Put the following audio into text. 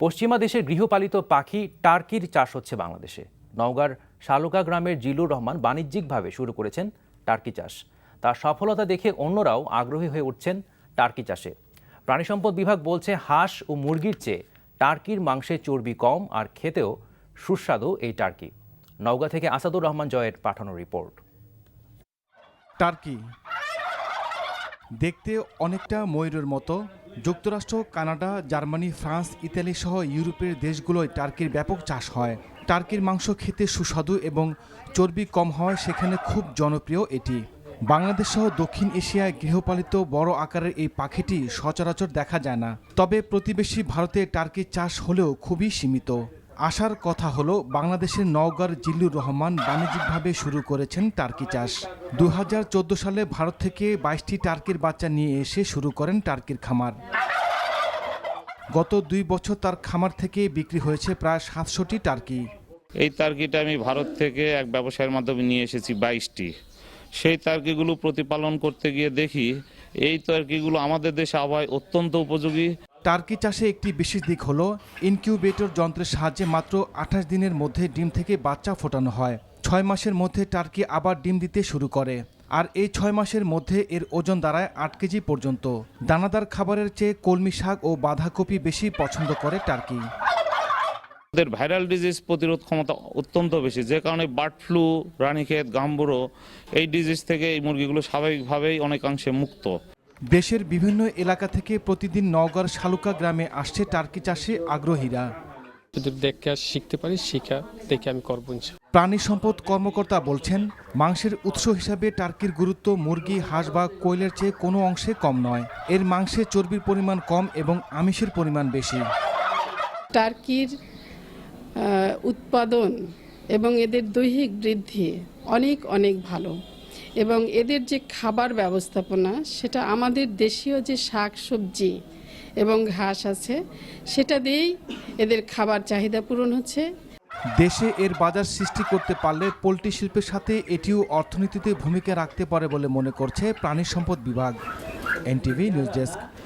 পশ্চিমা দেশের গৃহপালিত পাখি টার্কির চাষ হচ্ছে বাংলাদেশে। নওগাঁর শালুকা গ্রামের জিলুর রহমান বাণিজ্যিকভাবে শুরু করেছেন টার্কি চাষ। তার সফলতা দেখে অন্যরাও আগ্রহী হয়ে উঠছেন টার্কি চাষে। প্রাণী সম্পদ বিভাগ বলছে, হাঁস ও মুরগির চেয়ে টার্কির মাংসে চর্বি কম আর খেতেও সুস্বাদু এই টার্কি। নওগাঁ থেকে আসাদুর রহমান জয়ের পাঠানো রিপোর্ট। টার্কি দেখতে অনেকটা ময়ূরের মতো। যুক্তরাষ্ট্র, কানাডা, জার্মানি, ফ্রান্স, ইতালি সহ ইউরোপের দেশগুলোয় টার্কির ব্যাপক চাষ হয়। টার্কির মাংস খেতে সুস্বাদু এবং চর্বি কম হওয়ায় সেখানে খুব জনপ্রিয় এটি। বাংলাদেশ সহ দক্ষিণ এশিয়ায় গৃহপালিত বড় আকারের এই পাখিটি সচরাচর দেখা যায় না। তবে প্রতিবেশী ভারতে টার্কির চাষ হলেও খুবই সীমিত। আসার কথা হলো, বাংলাদেশের নওগাঁর জিল্লুর রহমান বাণিজ্যিকভাবে শুরু করেছেন টার্কি চাষ। 2014 সালে ভারত থেকে 22টি টার্কির বাচ্চা নিয়ে এসে শুরু করেন টার্কির খামার। গত 2 বছর তার খামার থেকে বিক্রি হয়েছে প্রায় 700টি টার্কি। এই টার্কিটা আমি ভারত থেকে এক ব্যবসায়ের মাধ্যমে নিয়ে এসেছি 22টি। সেই টার্কিগুলো প্রতিপালন করতে গিয়ে দেখি এই টার্কিগুলো আমাদের দেশে আবহাওয়ায় অত্যন্ত উপযোগী। টার্কি চাষে একটি বিশেষ দিক হলো, ইনকিউবেটর যন্ত্রের সাহায্যে মাত্র 28 দিনের মধ্যে ডিম থেকে বাচ্চা ফোটানো হয়। 6 মাসের মধ্যে টার্কি আবার ডিম দিতে শুরু করে, আর এই 6 মাসের মধ্যে এর ওজন দাঁড়ায় 8 কেজি পর্যন্ত। দানাদার খাবারের চেয়ে কলমি শাক ও বাঁধাকপি বেশি পছন্দ করে টার্কি। ওদের ভাইরাল ডিজিজ প্রতিরোধ ক্ষমতা অত্যন্ত বেশি, যে কারণে বার্ড ফ্লু, রানীক্ষেত, গাম্বুরো এই ডিজিজ থেকে এই মুরগিগুলো স্বাভাবিকভাবেই অনেকাংশে মুক্ত। দেশের বিভিন্ন এলাকা থেকে প্রতিদিন নওগাঁর শালুকা গ্রামে আসছে টার্কি চাষে আগ্রহীরা। যদি দেখে শিখতে পারি, শিখা দেখে আমি করবো। প্রাণী সম্পদ কর্মকর্তা বলছেন, মাংসের উৎস হিসাবে টার্কির গুরুত্ব মুরগি, হাঁস বা কোয়েলের চেয়ে কোনো অংশে কম নয়। এর মাংসে চর্বির পরিমাণ কম এবং আমিষের পরিমাণ বেশি। টার্কির উৎপাদন এবং এদের দৈহিক বৃদ্ধি অনেক অনেক ভালো, এবং এদের যে খাবার ব্যবস্থাপনা, সেটা আমাদের দেশীয় যে শাক সবজি এবং ঘাস আছে সেটা দিয়েই এদের খাবার চাহিদা পূরণ হচ্ছে। দেশে এর বাজার সৃষ্টি করতে পারলে পোল্ট্রি শিল্পের সাথে এটিও অর্থনীতিতে ভূমিকা রাখতে পারে বলে মনে করছে প্রাণী সম্পদ বিভাগ। NTV news desk.